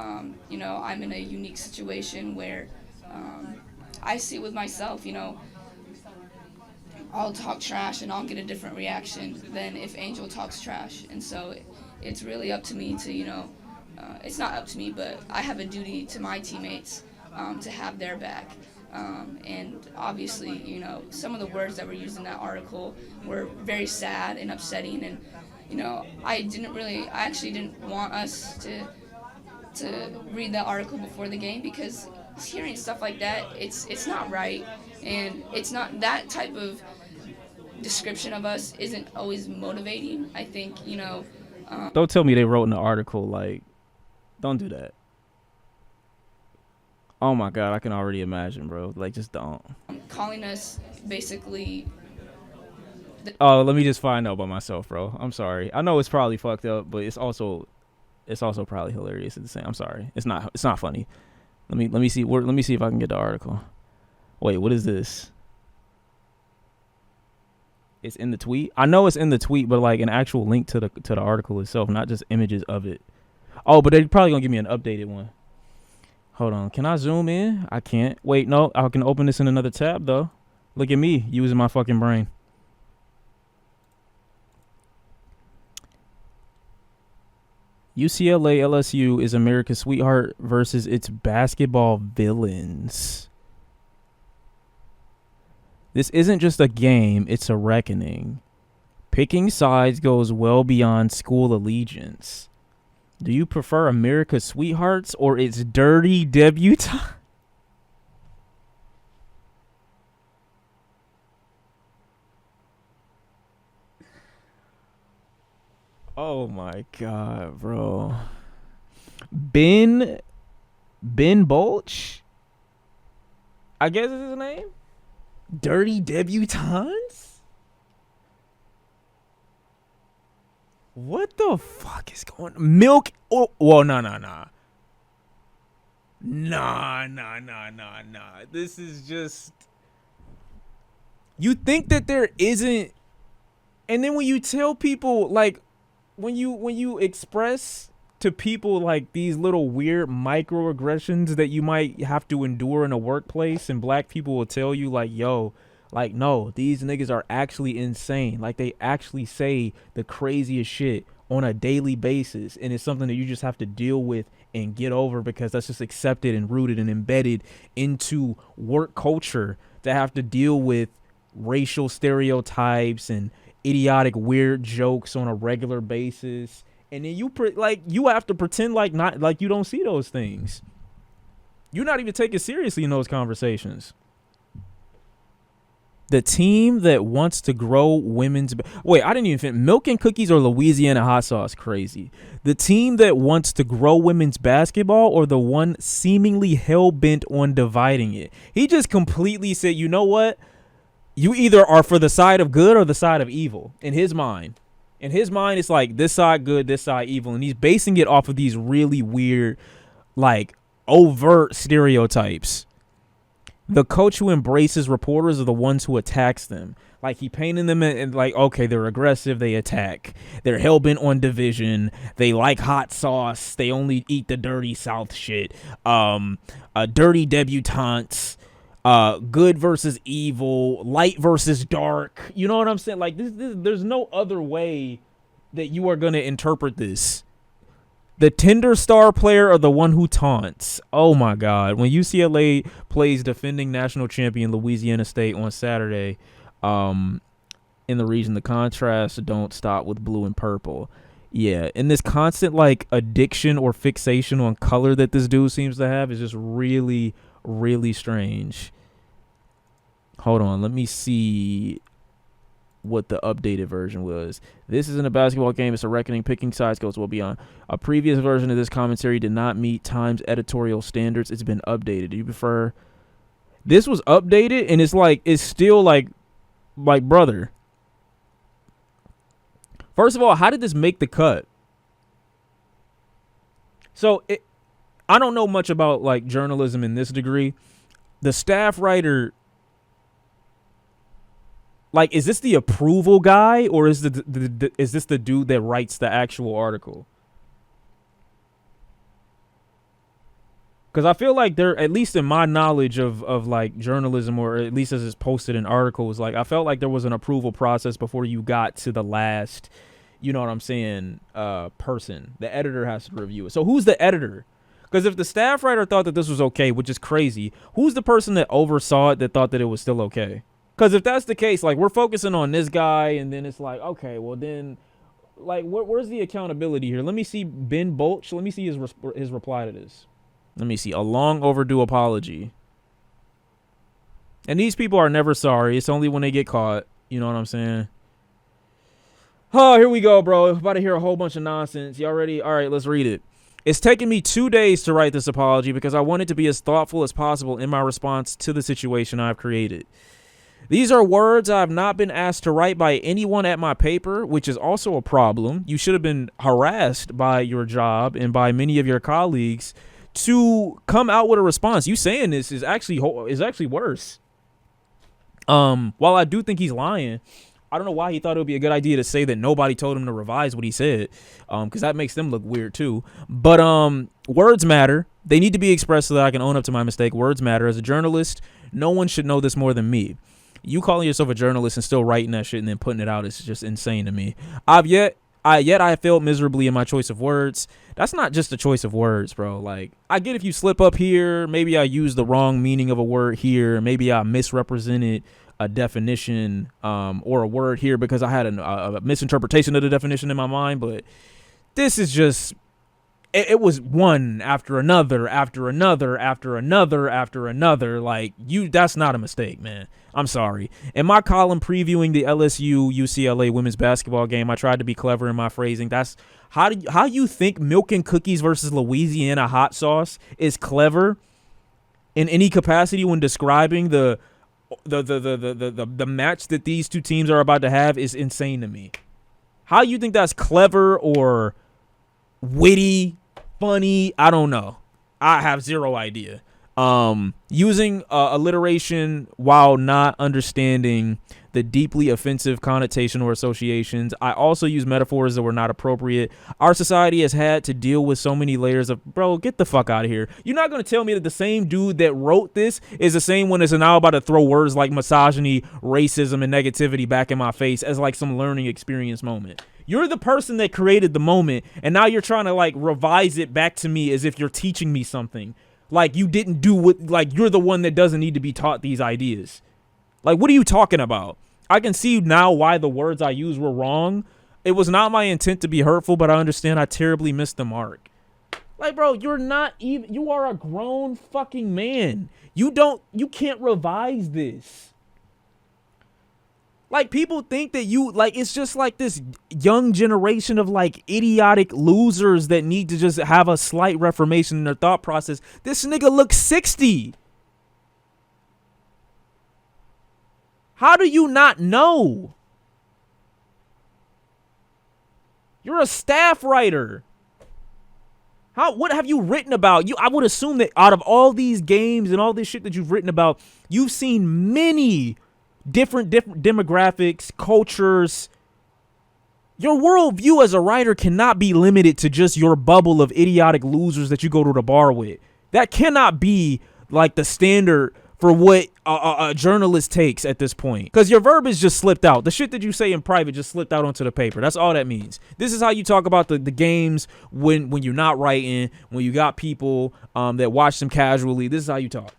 I'm in a unique situation where I see it with myself. I'll talk trash and I'll get a different reaction than if Angel talks trash. And so it's really up to me to, it's not up to me, but I have a duty to my teammates to have their back. And obviously, some of the words that were used in that article were very sad and upsetting. And, I actually didn't want us to read the article before the game because hearing stuff like that, it's not right. And it's not that type of description of us isn't always motivating. I think, Don't tell me they wrote in the article like, don't do that. Oh my god, I can already imagine, bro. Like, just don't. calling us basically. Oh, let me just find out by myself, bro. I'm sorry. I know it's probably fucked up, but it's also probably hilarious at the same. I'm sorry. It's not funny. Let me see. Let me see if I can get the article. Wait, what is this? It's in the tweet. I know it's in the tweet, but like an actual link to the article itself, not just images of it. Oh, but they're probably gonna give me an updated one. Hold on. Can I zoom in? I can't. Wait, no. I can open this in another tab though. Look at me using my fucking brain. UCLA LSU is America's sweetheart versus its basketball villains. This isn't just a game, it's a reckoning. Picking sides goes well beyond school allegiance. Do you prefer America's sweethearts or its dirty debutante? Oh my god, bro. Ben Ben Bolch? I guess is his name? Dirty debutantes? What the fuck is going on? Milk? Oh, well, nah. Nah. This is just. You think that there isn't. And then when you tell people, like, when you express to people like these little weird microaggressions that you might have to endure in a workplace, and black people will tell you like, yo, like, no, these niggas are actually insane. Like, they actually say the craziest shit on a daily basis, and it's something that you just have to deal with and get over because that's just accepted and rooted and embedded into work culture, to have to deal with racial stereotypes and idiotic weird jokes on a regular basis. And then you have to pretend like not like you don't see those things. You're not even taking seriously in those conversations. The team that wants to grow women's wait, I didn't even think milk and cookies or Louisiana hot sauce crazy. The team that wants to grow women's basketball or the one seemingly hell bent on dividing it. He just completely said, you know what? You either are for the side of good or the side of evil in his mind. In his mind, it's like this side good, this side evil. And he's basing it off of these really weird, like, overt stereotypes. The coach who embraces reporters are the ones who attacks them. Like, he painted them in like, okay, they're aggressive, they attack. They're hell-bent on division. They like hot sauce. They only eat the dirty South shit. Dirty debutantes. Good versus evil, light versus dark. You know what I'm saying? Like, this there's no other way that you are going to interpret this. The Tinder star player or the one who taunts. Oh my God. When UCLA plays defending national champion Louisiana State on Saturday, in the region, the contrasts don't stop with blue and purple. Yeah, and this constant like addiction or fixation on color that this dude seems to have is just really, really strange. Hold on, let me see what the updated version was. This isn't a basketball game, it's a reckoning. Picking sides goes well beyond. A previous version of this commentary did not meet Time's editorial standards. It's been updated. Do you prefer? This was updated, and it's still like brother. First of all, how did this make the cut? So I don't know much about like journalism in this degree. The staff writer, like, is this the approval guy or is is this the dude that writes the actual article? Because I feel like there, at least in my knowledge of like journalism, or at least as it's posted in articles, like I felt like there was an approval process before you got to the last, you know what I'm saying, person. The editor has to review it. So who's the editor? Because if the staff writer thought that this was okay, which is crazy, who's the person that oversaw it that thought that it was still okay? Because if that's the case, like we're focusing on this guy, and then it's like, okay, well then, like where's the accountability here? Let me see Ben Bolch. Let me see his reply to this. Let me see. A long overdue apology. And these people are never sorry. It's only when they get caught. You know what I'm saying? Oh, here we go, bro. About to hear a whole bunch of nonsense. Y'all ready? All right, let's read it. It's taken me 2 days to write this apology because I wanted to be as thoughtful as possible in my response to the situation I've created. These are words I have not been asked to write by anyone at my paper, which is also a problem. You should have been harassed by your job and by many of your colleagues to come out with a response. You saying this is actually worse. While I do think he's lying, I don't know why he thought it would be a good idea to say that nobody told him to revise what he said, because that makes them look weird too. But words matter. They need to be expressed so that I can own up to my mistake. Words matter. As a journalist, no one should know this more than me. You calling yourself a journalist and still writing that shit and then putting it out is just insane to me. I failed miserably in my choice of words. That's not just a choice of words, bro. Like, I get if you slip up here, maybe I used the wrong meaning of a word here, maybe I misrepresented a definition or a word here because I had a misinterpretation of the definition in my mind, but this is just, it was one after another, after another, after another, after another. Like, that's not a mistake, man. I'm sorry. In my column previewing the LSU UCLA women's basketball game, I tried to be clever in my phrasing. That's how you think milk and cookies versus Louisiana hot sauce is clever in any capacity when describing the match that these two teams are about to have is insane to me. How you think that's clever or witty, funny? I don't know. I have zero idea. Using alliteration while not understanding the deeply offensive connotation or associations. I also use metaphors that were not appropriate. Our society has had to deal with so many layers of, bro, get the fuck out of here. You're not going to tell me that the same dude that wrote this is the same one that's now about to throw words like misogyny, racism, and negativity back in my face as like some learning experience moment. You're the person that created the moment, and now you're trying to like revise it back to me as if you're teaching me something. Like you didn't do what, like you're the one that doesn't need to be taught these ideas. Like, what are you talking about? I can see now why the words I used were wrong. It was not my intent to be hurtful, but I understand I terribly missed the mark. Like, bro, you are a grown fucking man. You can't revise this. Like, people think that it's just like this young generation of like idiotic losers that need to just have a slight reformation in their thought process. This nigga looks 60. How do you not know? You're a staff writer. What have you written about? I would assume that out of all these games and all this shit that you've written about, you've seen many different demographics, cultures. Your worldview as a writer cannot be limited to just your bubble of idiotic losers that you go to the bar with. That cannot be like the standard for what a journalist takes at this point. Because your verbiage just slipped out. The shit that you say in private just slipped out onto the paper. That's all that means. This is how you talk about the games when you're not writing, when you got people that watch them casually. This is how you talk.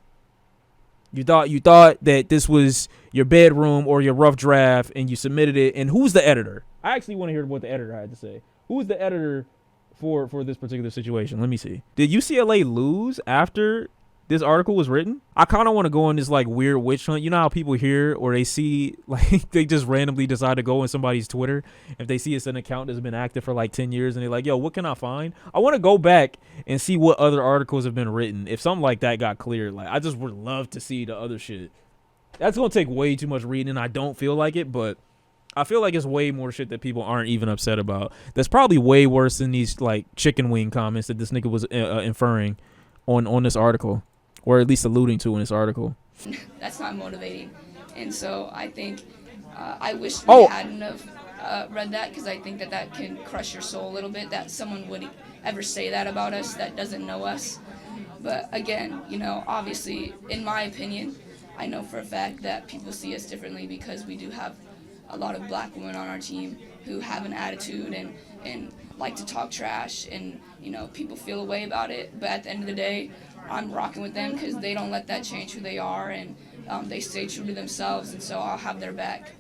You thought that this was your bedroom or your rough draft, and you submitted it. And who's the editor? I actually want to hear what the editor had to say. Who's the editor for this particular situation? Let me see. Did UCLA lose after this article was written? I kind of want to go on this like weird witch hunt. You know how people hear or they see, like, they just randomly decide to go on somebody's Twitter if they see it's an account that's been active for like 10 years and they're like, yo, what can I find? I want to go back and see what other articles have been written. If something like that got cleared, like, I just would love to see the other shit. That's going to take way too much reading, and I don't feel like it, but I feel like it's way more shit that people aren't even upset about. That's probably way worse than these like chicken wing comments that this nigga was inferring on this article, or at least alluding to in this article. That's not motivating. And so I think I wish we hadn't have read that, because I think that can crush your soul a little bit, that someone would ever say that about us that doesn't know us. But again, obviously, in my opinion, I know for a fact that people see us differently because we do have a lot of black women on our team who have an attitude and like to talk trash, and people feel a way about it. But at the end of the day, I'm rocking with them because they don't let that change who they are, and they stay true to themselves, and so I'll have their back.